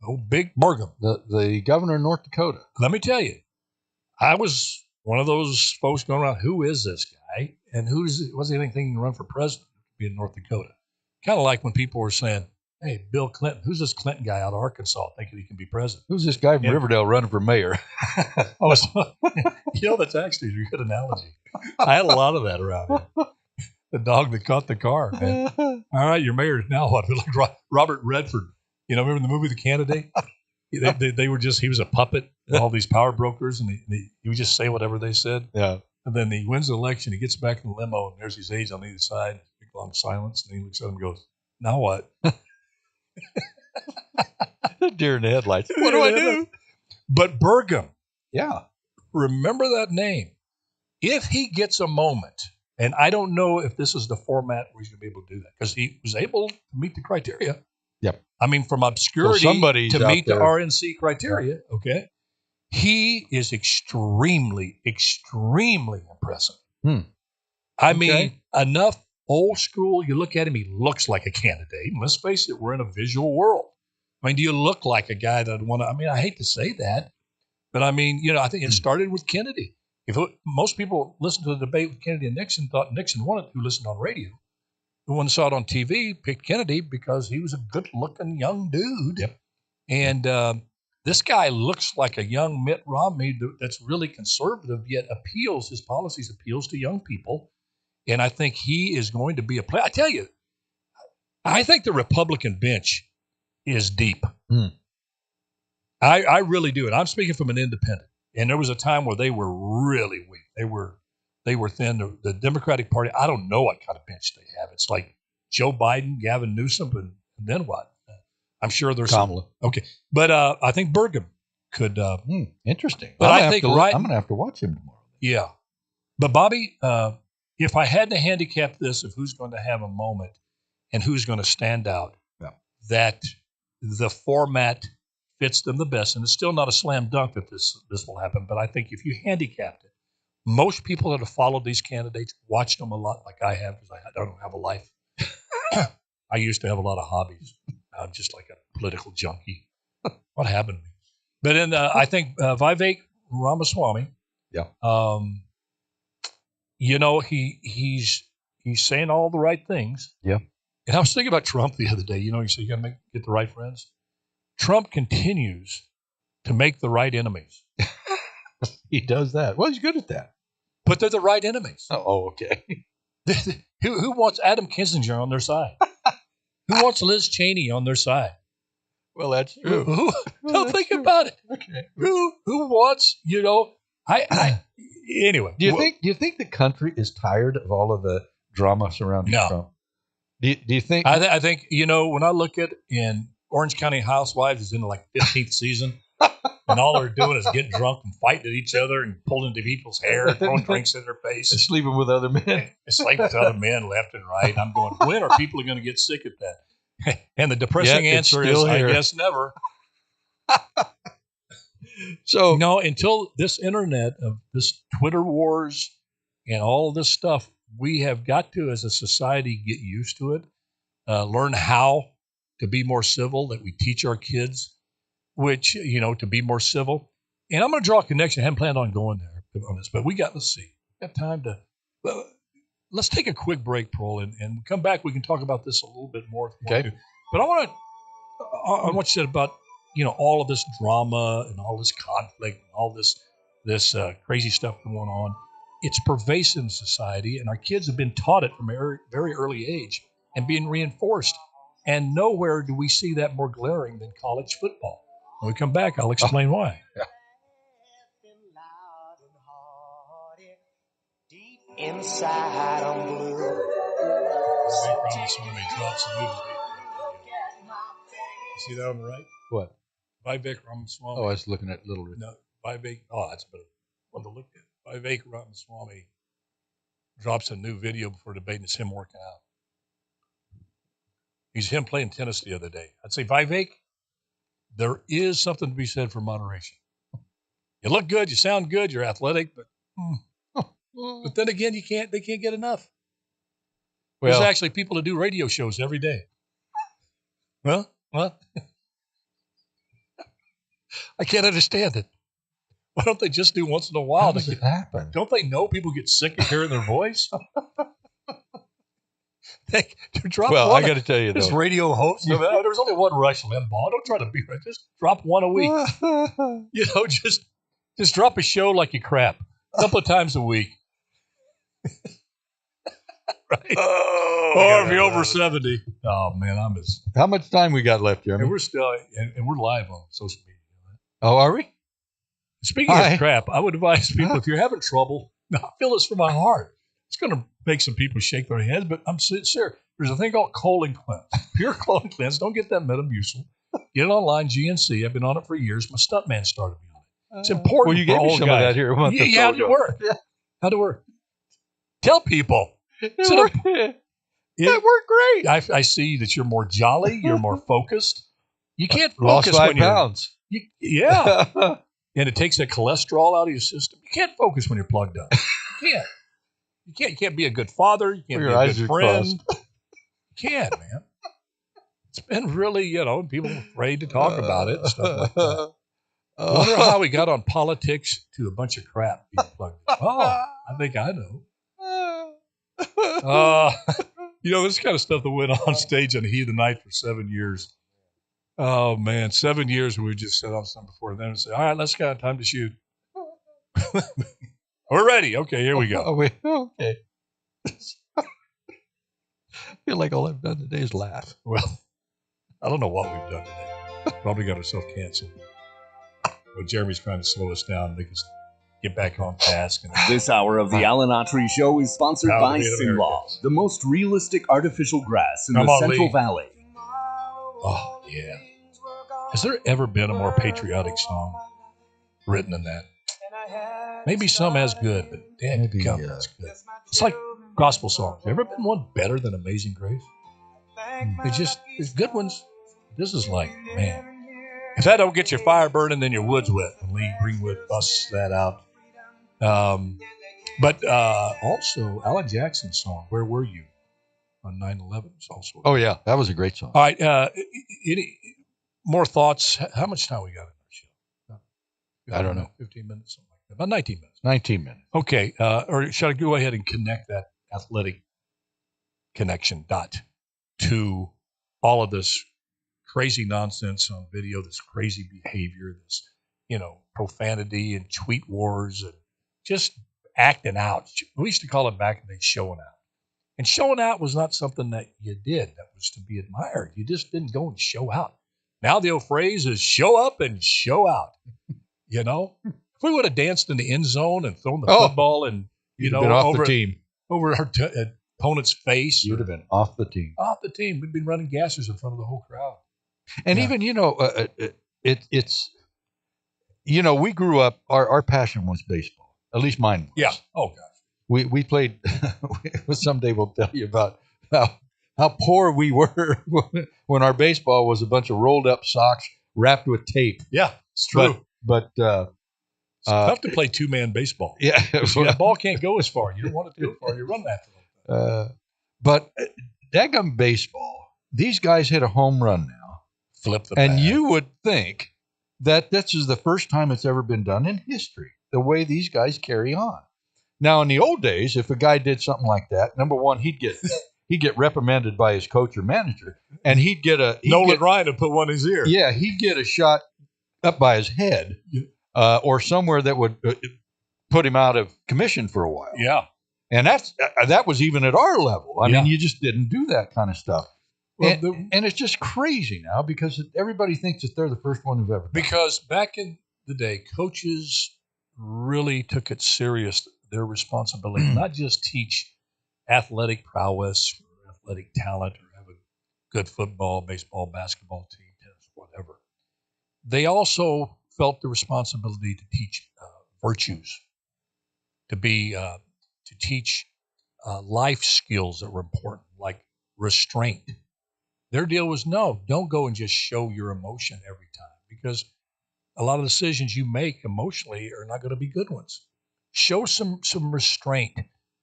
S6: Oh, big Burgum.
S8: The governor of North Dakota.
S6: Let me tell you, I was one of those folks going around, who is this guy? And what's he thinking to run for president to be in North Dakota? Kind of like when people were saying, hey, Bill Clinton, who's this Clinton guy out of Arkansas thinking he can be president?
S8: Who's this guy from Riverdale running for mayor?
S6: That's actually a good analogy. I had a lot of that around here. The dog that caught the car, man. All right, your mayor now what? Like Robert Redford. Remember the movie The Candidate? They were just, he was a puppet, all these power brokers, and he would just say whatever they said.
S8: Yeah.
S6: And then he wins the election, he gets back in the limo, and there's these aides on either side, big long silence, and he looks at them and goes, now what?
S8: Deer in the headlights.
S6: What do I do? But Burgum.
S8: Yeah.
S6: Remember that name. If he gets a moment, and I don't know if this is the format where he's going to be able to do that, because he was able to meet the criteria.
S8: Yep.
S6: I mean, from obscurity to meet the RNC criteria, okay? He is extremely, extremely impressive. I mean, enough old school. You look at him, he looks like a candidate. And let's face it, we're in a visual world. I mean, do you look like a guy that want to? I mean, I hate to say that, but I mean, I think it started with Kennedy. Most people listened to the debate with Kennedy and Nixon, thought Nixon won it, who listened on radio. The one who saw it on TV picked Kennedy because he was a good-looking young dude.
S8: Yep.
S6: And this guy looks like a young Mitt Romney that's really conservative, yet his policies appeals to young people. And I think he is going to be a player. I tell you, I think the Republican bench is deep. I really do. And I'm speaking from an independent. And there was a time where they were really weak. They were thin. The Democratic Party, I don't know what kind of bench they have. It's like Joe Biden, Gavin Newsom, and then what? I'm sure there's
S8: Kamala.
S6: Okay. But I think Burgum could.
S8: Interesting.
S6: But
S8: I'm going to have to watch him tomorrow.
S6: Yeah. But Bobby, if I had to handicap this of who's going to have a moment and who's going to stand out, that the format fits them the best. And it's still not a slam dunk that this will happen. But I think if you handicapped it, most people that have followed these candidates, watched them a lot like I have, because I don't have a life. I used to have a lot of hobbies. I'm just like a political junkie. What happened to me? But then I think Vivek Ramaswamy, he's saying all the right things.
S8: Yeah.
S6: And I was thinking about Trump the other day. You say you got to get the right friends. Trump continues to make the right enemies.
S8: He does that. Well, he's good at that.
S6: But they're the right enemies.
S8: Oh, okay.
S6: Who wants Adam Kinzinger on their side? Who wants Liz Cheney on their side?
S8: Well, that's true.
S6: Don't think about it.
S8: Okay.
S6: Who wants, anyway.
S8: Do you think the country is tired of all of the drama surrounding Trump? Do you think?
S6: I think, when I look at in Orange County Housewives is in like 15th season, and all they're doing is getting drunk and fighting at each other and pulling into people's hair and throwing drinks in their face.
S8: And sleeping with other men.
S6: Sleeping with other men left and right. I'm going, when are people going to get sick at that? And the depressing answer is, I guess never. So, until this internet of this Twitter wars and all this stuff, we have got to, as a society, get used to it, learn how to be more civil, that we teach our kids, which, to be more civil. And I'm going to draw a connection. I hadn't planned on going there on this, but let's see. We got time to, let's take a quick break, Pearl, and come back. We can talk about this a little bit more.
S8: Okay.
S6: But I want you to say about, all of this drama and all this conflict and all this crazy stuff going on. It's pervasive in society, and our kids have been taught it from a very early age and being reinforced. And nowhere do we see that more glaring than college football. When we come back, I'll explain why.
S8: Yeah.
S11: Inside I'm blue.
S6: See that on the right?
S8: What?
S6: Vivek Ramaswamy.
S8: Oh, I was looking at Little Rick.
S6: No, Vivek. Oh, that's better one to look at. Vivek Ramaswamy drops a new video before debate, and it's him working out. He's him playing tennis the other day. I'd say, Vivek, there is something to be said for moderation. You look good, you sound good, you're athletic, but then again, they can't get enough. Well, there's actually people that do radio shows every day. Well, what? I can't understand it. Why don't they just do once in a while?
S8: How does it happen?
S6: Don't they know people get sick of hearing their voice? Drop
S8: well,
S6: one.
S8: I got to tell you,
S6: This
S8: though.
S6: radio host, there was only one Rush Limbaugh. Don't try to be right. Just drop one a week. Just drop a show like you crap a couple of times a week. Right? Or if you're over 70. Oh, man,
S8: How much time we got left, Jeremy?
S6: And we're still, and we're live on social media.
S8: Oh, are we?
S6: Speaking of crap, I would advise people, if you're having trouble, I feel this from my heart. It's going to make some people shake their heads, but I'm sincere. There's a thing called colon cleanse. Pure colon cleanse. Don't get that Metamucil. Get it online, GNC. I've been on it for years. My stuntman started me on it. It's important.
S8: Well, you gave me some of that here.
S6: Yeah, how'd it work? How'd it work? Tell people.
S8: It worked great.
S6: I see that you're more jolly. You're more focused. You can't
S8: Lost
S6: focus
S8: 5
S6: when you're...
S8: pounds.
S6: Yeah. And it takes that cholesterol out of your system. You can't focus when you're plugged up. You can't. You can't be a good father. You can't be a good friend. You can't, man. It's been really, people are afraid to talk about it and stuff like that. I wonder how we got on politics to a bunch of crap being plugged in. Oh, I think I know. This kind of stuff that went on stage on Heat of the Night for 7 years. Oh, man, 7 years we just set on something before then and say, all right, let's go. Time to shoot. We're ready. Okay, here we go.
S8: Okay. I feel like all I've done today is laugh.
S6: Well, I don't know what we've done today. Probably got ourselves canceled. But Jeremy's trying to slow us down, make us get back on task.
S1: This hour of the Alan Autry Show is sponsored by Sinlaw, the most realistic artificial grass in the Central Valley.
S6: Oh, yeah. Has there ever been a more patriotic song written than that? Maybe some as good, but damn, that's good. It's like gospel songs. Ever been one better than Amazing Grace? There's good ones. This is like, man. If that don't get your fire burning, then your wood's wet. And Lee Greenwood busts that out. But also, Alan Jackson's song, Where Were You? On 9/11 is also.
S8: Oh, yeah. That was a great song.
S6: All right. More thoughts? How much time we got in our show?
S8: I don't know.
S6: 15 minutes, something like that. About 19 minutes.
S8: 19 minutes.
S6: Okay. Or should I go ahead and connect that athletic connection dot to all of this crazy nonsense on video, this crazy behavior, this, profanity and tweet wars and just acting out. We used to call it back in the day showing out. And showing out was not something that you did that was to be admired. You just didn't go and show out. Now the old phrase is show up and show out. If we would have danced in the end zone and thrown the football and,
S8: off the team.
S6: Over our opponent's face.
S8: You'd have been off the team.
S6: Off the team. We'd been running gassers in front of the whole crowd.
S8: And even, it's, we grew up, our passion was baseball. At least mine was.
S6: Yeah. Oh, gosh.
S8: We played, someday we'll tell you about how poor we were when our baseball was a bunch of rolled up socks wrapped with tape.
S6: Yeah, it's true.
S8: But
S6: it's tough to play two-man baseball.
S8: Yeah.
S6: The ball can't go as far. You don't want it to go far. You run that far.
S8: But daggum baseball, these guys hit a home run now.
S6: Flip the bat.
S8: And you would think that this is the first time it's ever been done in history, the way these guys carry on. Now, in the old days, if a guy did something like that, number one, he'd get reprimanded by his coach or manager, and he'd get
S6: Nolan Ryan would put one in his ear.
S8: Yeah, he'd get a shot up by his head, or somewhere that would put him out of commission for a while.
S6: Yeah,
S8: and that was even at our level. I mean, you just didn't do that kind of stuff. Well, and it's just crazy now because everybody thinks that they're the first one who've ever done it.
S6: Because back in the day, coaches really took it serious, their responsibility, not just teach athletic prowess or athletic talent or have a good football, baseball, basketball team, tennis, whatever. They also felt the responsibility to teach virtues, to teach life skills that were important, like restraint. Their deal was, no, don't go and just show your emotion every time, because a lot of decisions you make emotionally are not going to be good ones. Show some restraint.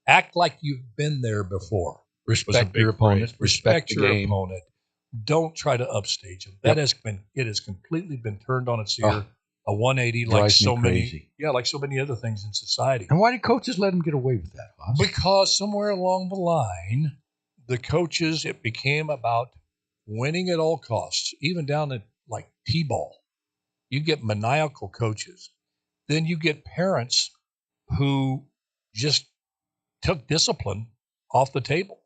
S6: Act like you've been there before.
S8: Respect your opponent.
S6: Respect your opponent. Don't try to upstage them. That has completely been turned on its ear. A 180, like so many other things in society.
S8: And why did coaches let them get away with that, Hoss?
S6: Because somewhere along the line, the coaches, it became about winning at all costs, even down at like T-ball. You get maniacal coaches. Then you get parents who just took discipline off the table.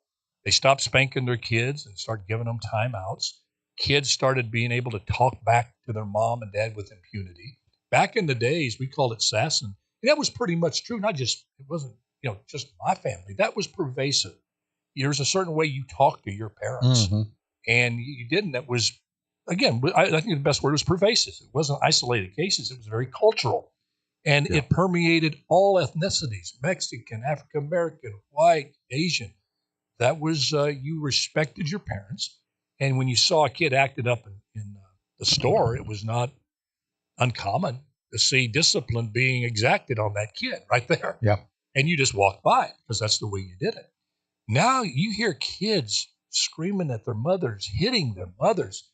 S6: They stopped spanking their kids and started giving them timeouts. Kids started being able to talk back to their mom and dad with impunity. Back in the days, we called it sassing. And that was pretty much true. Not just, it wasn't, just my family. That was pervasive. There's a certain way you talk to your parents.
S8: Mm-hmm.
S6: And you didn't. That was, again, I think the best word was pervasive. It wasn't isolated cases. It was very cultural. And it permeated all ethnicities, Mexican, African American, white, Asian. That was, you respected your parents. And when you saw a kid acted up in the store, it was not uncommon to see discipline being exacted on that kid right there.
S8: Yeah.
S6: And you just walked by it because that's the way you did it. Now you hear kids screaming at their mothers, hitting their mothers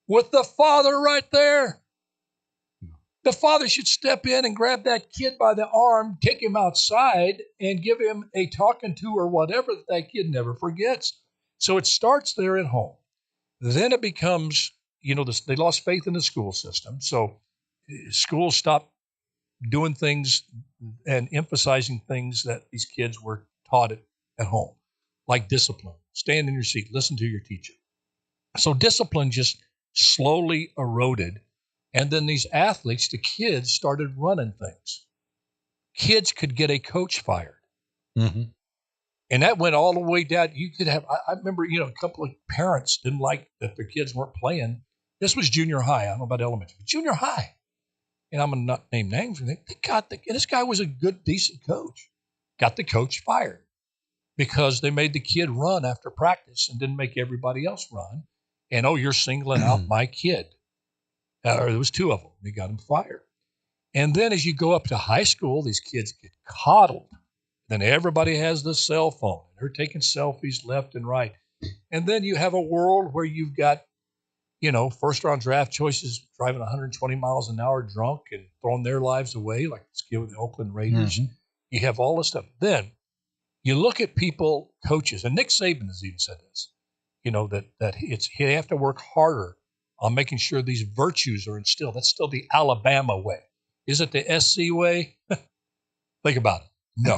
S6: with the father right there. The father should step in and grab that kid by the arm, take him outside, and give him a talking to or whatever that kid never forgets. So it starts there at home. Then it becomes, they lost faith in the school system. So schools stopped doing things and emphasizing things that these kids were taught at home, like discipline. Stand in your seat, listen to your teacher. So discipline just slowly eroded. And then these athletes, the kids, started running things. Kids could get a coach fired.
S8: Mm-hmm.
S6: And that went all the way down. You could have, I remember, a couple of parents didn't like that their kids weren't playing. This was junior high. I don't know about elementary, but junior high. And I'm going to not name names. And this guy was a good, decent coach. Got the coach fired because they made the kid run after practice and didn't make everybody else run. And, you're singling out my kid. Or there was two of them. They got him fired. And then as you go up to high school, these kids get coddled. Then everybody has the cell phone. They're taking selfies left and right. And then you have a world where you've got, first-round draft choices driving 120 miles an hour drunk and throwing their lives away, like this kid with the Oakland Raiders. Mm-hmm. You have all this stuff. Then you look at people, coaches, and Nick Saban has even said this, that he have to work harder on making sure these virtues are instilled. That's still the Alabama way. Is it the SC way? Think about it. No.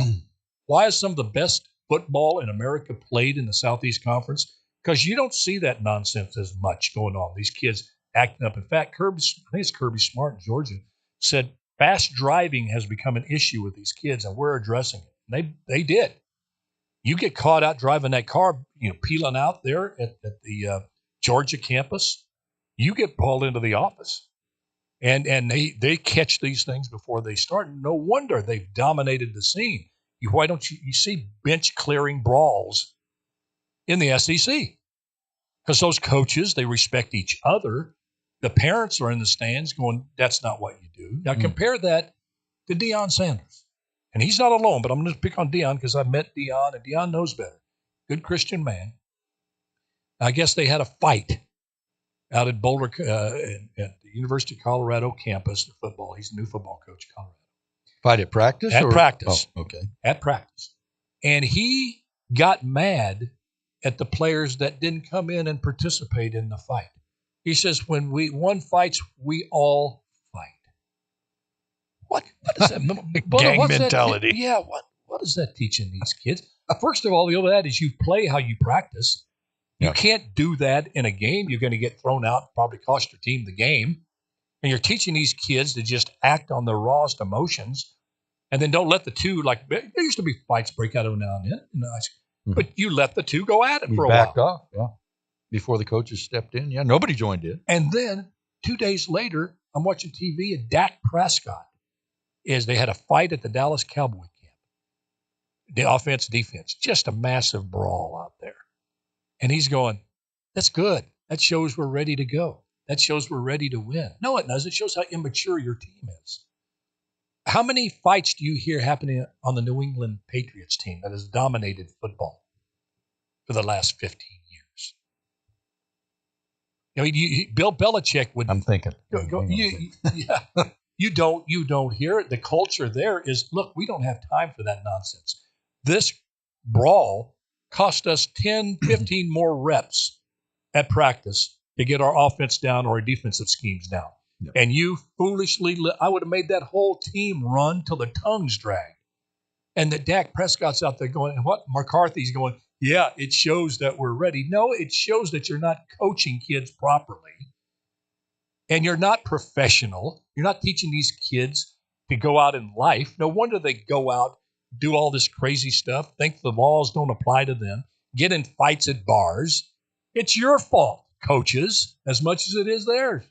S6: Why is some of the best football in America played in the Southeast Conference? Because you don't see that nonsense as much going on. These kids acting up. In fact, I think it's Kirby Smart in Georgia, said fast driving has become an issue with these kids, and we're addressing it. And they did. You get caught out driving that car, peeling out there at the Georgia campus, you get pulled into the office. And they catch these things before they start. No wonder they've dominated the scene. Why don't you see bench clearing brawls in the SEC? Because those coaches, they respect each other. The parents are in the stands going, that's not what you do. Now compare that to Deion Sanders. And he's not alone, but I'm going to pick on Deion because I met Deion, and Deion knows better. Good Christian man. I guess they had a fight out at Boulder, at the University of Colorado campus, the football. He's the new football coach of Colorado.
S8: Fight at practice?
S6: At practice.
S8: Oh, okay.
S6: At practice. And he got mad at the players that didn't come in and participate in the fight. He says, when one fights, we all fight. What is that?
S8: Gang mentality.
S6: What is that teaching these kids? First of all, the other that is you play how you practice. You can't do that in a game. You're going to get thrown out, probably cost your team the game. And you're teaching these kids to just act on their rawest emotions, and then don't let the two, like, there used to be fights break out every now and then, but you let the two go at it for a while.
S8: Backed off, before the coaches stepped in. Yeah, nobody joined in.
S6: And then 2 days later, I'm watching TV, and Dak Prescott they had a fight at the Dallas Cowboy camp. The offense, defense, just a massive brawl out there. And he's going, that's good. That shows we're ready to go. That shows we're ready to win. No, it doesn't. It shows how immature your team is. How many fights do you hear happening on the New England Patriots team that has dominated football for the last 15 years? Bill Belichick would.
S8: I'm thinking.
S6: You don't hear it. The culture there is, look, we don't have time for that nonsense. This brawl cost us 10, 15 more reps at practice to get our offense down or our defensive schemes down.
S8: Yeah.
S6: And you foolishly, I would have made that whole team run till the tongues dragged. And that Dak Prescott's out there going, and what McCarthy's going, yeah, it shows that we're ready. No, it shows that you're not coaching kids properly. And you're not professional. You're not teaching these kids to go out in life. No wonder they go out, do all this crazy stuff, think the laws don't apply to them, get in fights at bars. It's your fault, coaches, as much as it is theirs.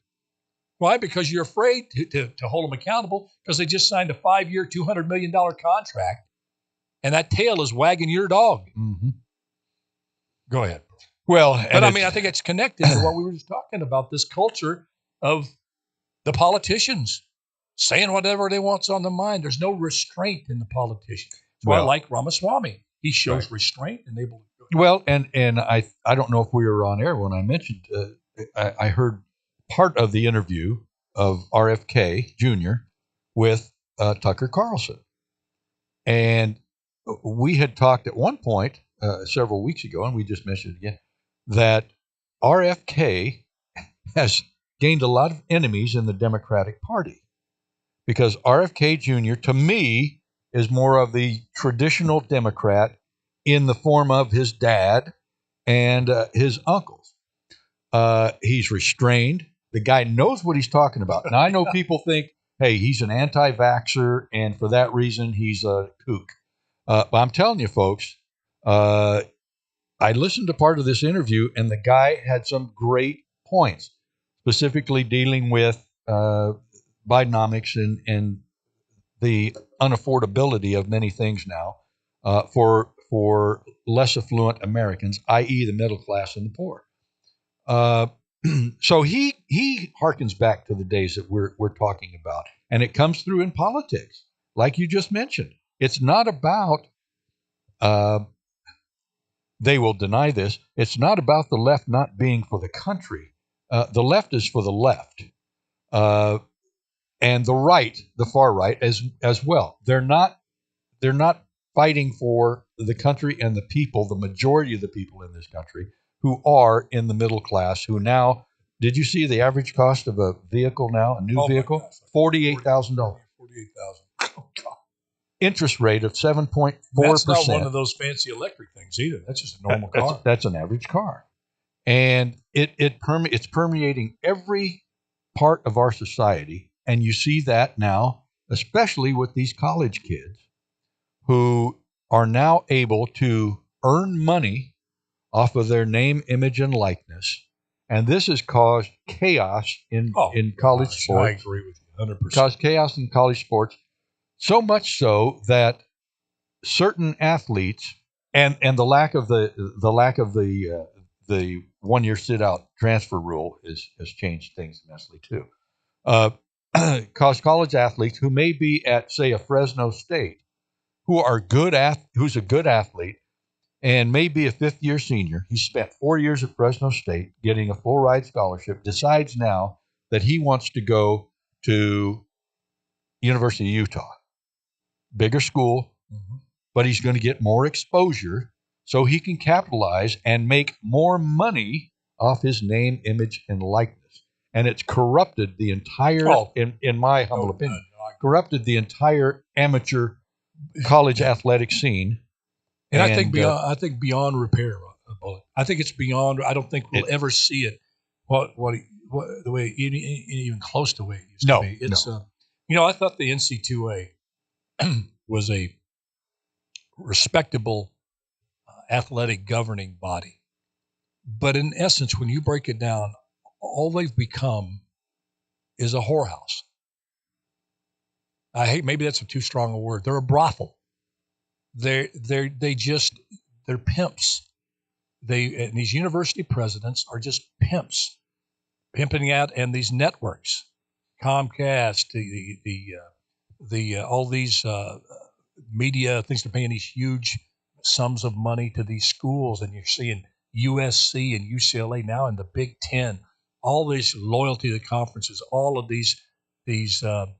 S6: Why? Because you're afraid to hold them accountable because they just signed a 5-year, $200 million contract, and that tail is wagging your dog.
S8: Mm-hmm.
S6: Go ahead.
S8: Well,
S6: but I mean, I think it's connected to what we were just talking about, this culture of the politicians saying whatever they want's on their mind. There's no restraint in the politician. So I like Ramaswamy. He shows restraint and able to.
S8: Well, and I don't know if we were on air when I mentioned, I heard part of the interview of RFK Jr. with Tucker Carlson. And we had talked at one point several weeks ago, and we just mentioned it again, that RFK has gained a lot of enemies in the Democratic Party because RFK Jr., to me, is more of the traditional Democrat in the form of his dad and his uncles. He's restrained. The guy knows what he's talking about. Now, I know people think, hey, he's an anti-vaxxer, and for that reason, he's a kook. But I'm telling you, folks, I listened to part of this interview, and the guy had some great points, specifically dealing with Bidenomics and the unaffordability of many things now for less affluent Americans, i.e. the middle class and the poor. So he harkens back to the days that we're talking about, and it comes through in politics, like you just mentioned. It's not about they will deny this. It's not about the left not being for the country. The left is for the left, and the right, the far right, as well. They're not fighting for the country and the people, the majority of the people in this country who are in the middle class, who now, did you see the average cost of a vehicle now, a new vehicle? $48,000.
S6: $48,000. Oh, God.
S8: Interest rate of 7.4%.
S6: That's not one of those fancy electric things either. That's just a normal car.
S8: That's an average car. And it's permeating every part of our society. And you see that now, especially with these college kids who are now able to earn money off of their name, image, and likeness. And this has caused chaos in college sports.
S6: I agree with you 100%.
S8: Caused chaos in college sports, so much so that certain athletes and the lack of the 1-year sit-out transfer rule has changed things immensely too. Caused college athletes who may be at, say, a Fresno State, who's a good athlete, and maybe a fifth-year senior. He spent 4 years at Fresno State getting a full-ride scholarship, decides now that he wants to go to University of Utah. Bigger school, but he's going to get more exposure so he can capitalize and make more money off his name, image, and likeness. And it's corrupted the entire, in my humble opinion, corrupted the entire amateur college athletic scene.
S6: And I think beyond repair. I think it's beyond. I don't think we'll ever see it. The way even close to the way it used to be. It's I thought the NC2A was a respectable athletic governing body, but in essence, when you break it down, all they've become is a whorehouse. Maybe that's too strong a word. They're a brothel. They're pimps. And these university presidents are just pimps, pimping out, and these networks, Comcast, all these media things, they're paying these huge sums of money to these schools, and you're seeing USC and UCLA now in the Big Ten, all this loyalty to the conferences, all of these historic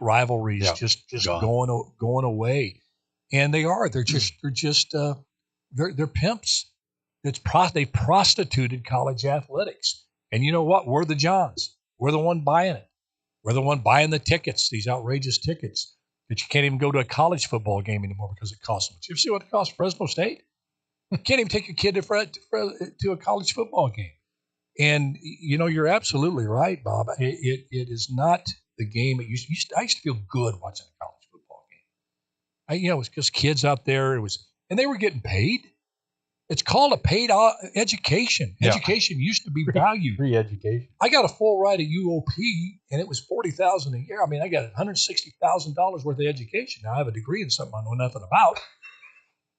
S6: rivalries just going away. And they are. They're pimps. They prostituted college athletics. And you know what? We're the Johns. We're the one buying it. We're the one buying the tickets, these outrageous tickets that you can't even go to a college football game anymore because it costs so much. You see what it costs Fresno State? You can't even take your kid to a college football game. And, you're absolutely right, Bob. It is not the game it used to. I used to feel good watching a college football game. It was just kids out there. And they were getting paid. It's called a paid education. Yeah. Education used to be valued.
S8: Free education.
S6: I got a full ride at UOP, and it was $40,000 a year. I mean, I got $160,000 worth of education. Now I have a degree in something I know nothing about,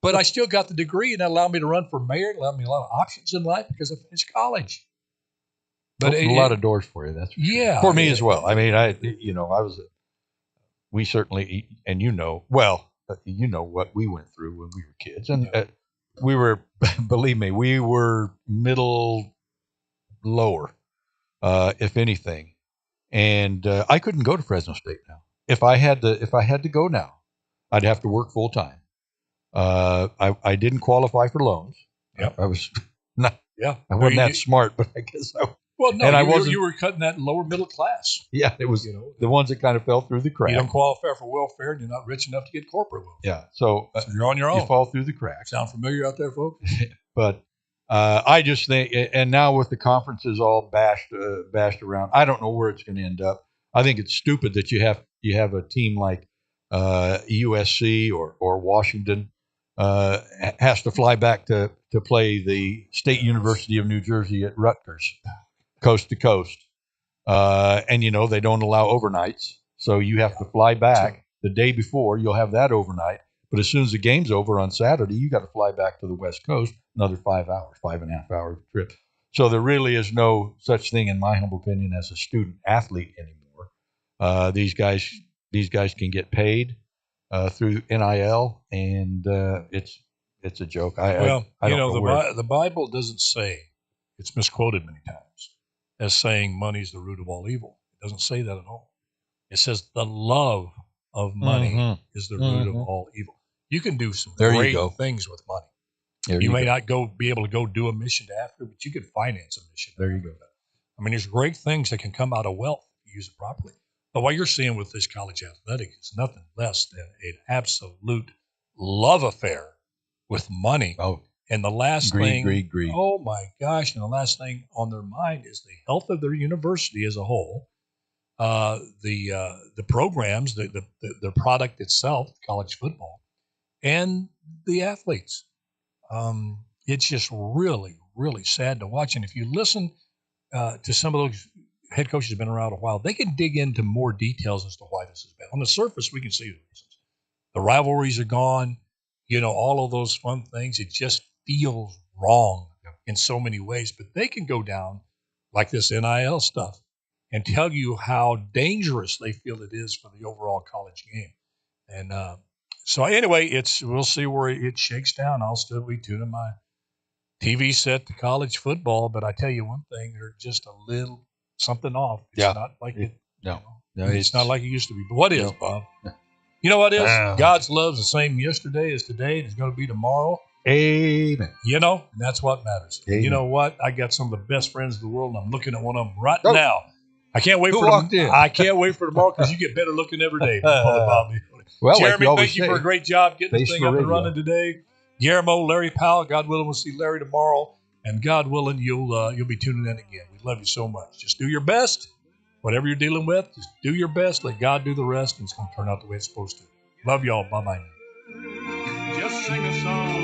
S6: but I still got the degree, and that allowed me to run for mayor. It allowed me a lot of options in life because I finished college.
S8: But a lot of doors for you. That's for
S6: yeah,
S8: sure. For me as well. I mean, we certainly, and what we went through when we were kids, and we were, believe me, we were middle, lower, if anything, and I couldn't go to Fresno State now. If I had to go now, I'd have to work full time. I didn't qualify for loans.
S6: Yep.
S8: I was not.
S6: Yeah,
S8: I wasn't that smart, but I guess I.
S6: Well, no, and you were cutting that lower middle class.
S8: Yeah, it was the ones that kind of fell through the cracks.
S6: You don't qualify for welfare, and you're not rich enough to get corporate welfare.
S8: Yeah, so
S6: you're on your own.
S8: You fall through the cracks.
S6: Sound familiar out there, folks?
S8: But I just think, and now with the conferences all bashed around, I don't know where it's going to end up. I think it's stupid that you have a team like USC or Washington has to fly back to play the State University of New Jersey at Rutgers, coast to coast. And they don't allow overnights. So you have to fly back the day before. You'll have that overnight. But as soon as the game's over on Saturday, you got to fly back to the West Coast, another 5.5 hour trip. So there really is no such thing, in my humble opinion, as a student athlete anymore. These guys can get paid through NIL, and it's a joke. I don't know
S6: the Bible doesn't say, it's misquoted many times, as saying money is the root of all evil. It doesn't say that at all. It says the love of money is the root of all evil. You can do some great things with money. You may not be able to go do a mission to Africa, but you could finance a mission.
S8: There you go.
S6: I mean, there's great things that can come out of wealth if you use it properly. But what you're seeing with this college athletic is nothing less than an absolute love affair with money.
S8: Oh,
S6: and the last
S8: greed.
S6: Oh my gosh! And the last thing on their mind is the health of their university as a whole, the programs, the product itself, college football, and the athletes. It's just really, really sad to watch. And if you listen to some of those head coaches who've been around a while, they can dig into more details as to why this is bad. On the surface, we can see the reasons. The rivalries are gone. All of those fun things. It just feels wrong in so many ways. But they can go down like this NIL stuff and tell you how dangerous they feel it is for the overall college game. And so anyway, we'll see where it shakes down. I'll still be tuning my TV set to college football, but I tell you one thing, they're just a little something off. It's not like it's not like it used to be. But what is, Bob? You know what is? God's love's the same yesterday as today, and it's going to be tomorrow.
S8: Amen.
S6: And that's what matters.
S8: Amen.
S6: You know what? I got some of the best friends in the world, and I'm looking at one of them right now. I can't wait I can't wait for tomorrow because you get better looking every day.
S8: Well,
S6: Jeremy, thank you for a great job getting this thing up and running today. Guillermo, Larry Powell, God willing, we'll see Larry tomorrow, and God willing, you'll be tuning in again. We love you so much. Just do your best. Whatever you're dealing with, just do your best. Let God do the rest, and it's going to turn out the way it's supposed to. Love y'all. Bye-bye.
S5: Just sing a song.